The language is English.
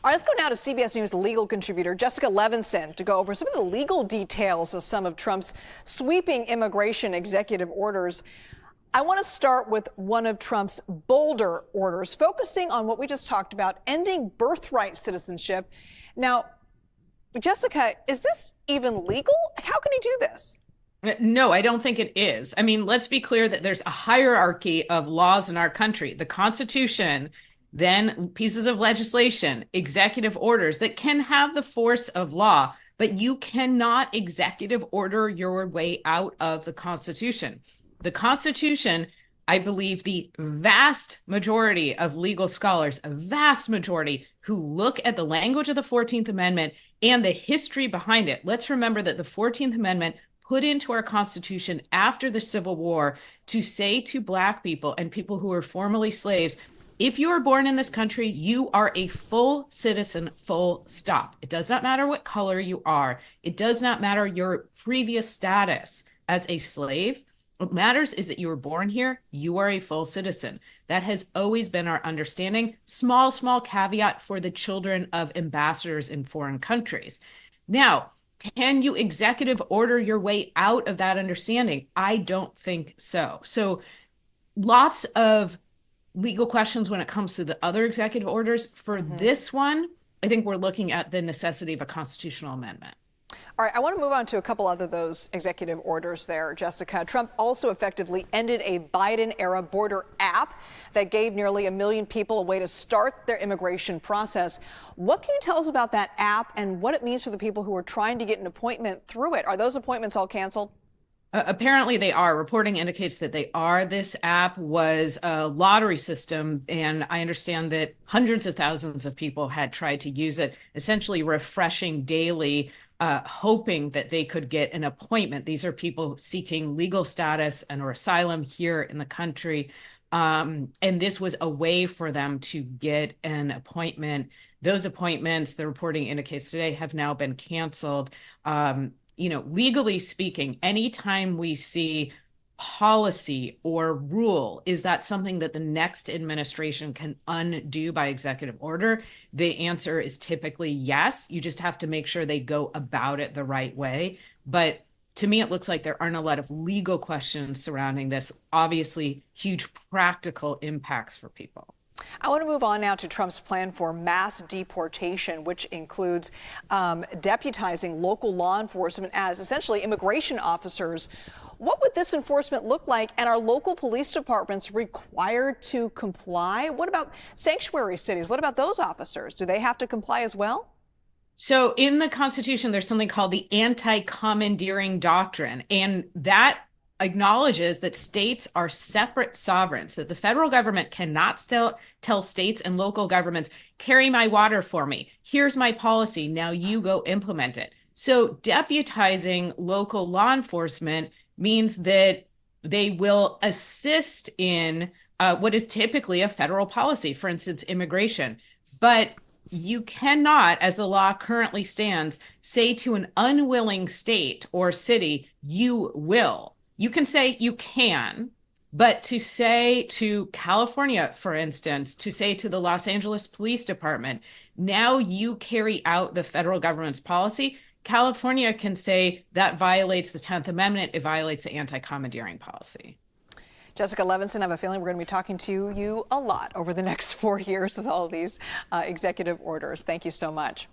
All right, let's go now to CBS News legal contributor Jessica Levinson to go over some of the legal details of some of Trump's sweeping immigration executive orders. I want to start with one of Trump's bolder orders, focusing on what we just talked about, ending birthright citizenship. Now, Jessica, is this even legal? How can he do this? No, I don't think it is. I mean, let's be clear that there's a hierarchy of laws in our country. The Constitution, then pieces of legislation, executive orders that can have the force of law, but you cannot executive order your way out of the Constitution. The Constitution, I believe the vast majority of legal scholars, a vast majority who look at the language of the 14th Amendment and the history behind it. Let's remember that the 14th Amendment put into our Constitution after the Civil War to say to Black people and people who were formerly slaves, if you are born in this country, you are a full citizen, full stop. It does not matter what color you are. It does not matter your previous status as a slave. What matters is that you were born here, you are a full citizen. That has always been our understanding. Small caveat for the children of ambassadors in foreign countries. Now, can you executive order your way out of that understanding? I don't think so. So lots of legal questions when it comes to the other executive orders. For this one, I think we're looking at the necessity of a constitutional amendment. All right, I want to move on to a couple other those executive orders there, Jessica. Trump also effectively ended a Biden-era border app that gave nearly 1 million people a way to start their immigration process. What can you tell us about that app and what it means for the people who are trying to get an appointment through it? Are those appointments all canceled? Apparently they are. Reporting indicates that they are. This app was a lottery system, and I understand that hundreds of thousands of people had tried to use it, essentially refreshing daily, hoping that they could get an appointment. These are people seeking legal status and or asylum here in the country. And this was a way for them to get an appointment. Those appointments, the reporting indicates today, have now been canceled. Legally speaking, anytime we see policy or rule, is that something that the next administration can undo by executive order? The answer is typically yes. You just have to make sure they go about it the right way. But to me, it looks like there aren't a lot of legal questions surrounding this. Obviously, huge practical impacts for people. I want to move on now to Trump's plan for mass deportation, which includes deputizing local law enforcement as essentially immigration officers. What would this enforcement look like? And are local police departments required to comply? What about sanctuary cities? What about those officers? Do they have to comply as well? So in the Constitution, there's something called the anti-commandeering doctrine, and that acknowledges that states are separate sovereigns, that the federal government cannot still tell states and local governments, carry my water for me. Here's my policy. Now you go implement it. So deputizing local law enforcement means that they will assist in what is typically a federal policy, for instance, immigration. But you cannot, as the law currently stands, say to an unwilling state or city, you will. You can say you can, but to say to California, for instance, to say to the Los Angeles Police Department, now you carry out the federal government's policy, California can say that violates the 10th Amendment. It violates the anti-commandeering policy. Jessica Levinson, I have a feeling we're going to be talking to you a lot over the next 4 years with all of these executive orders. Thank you so much.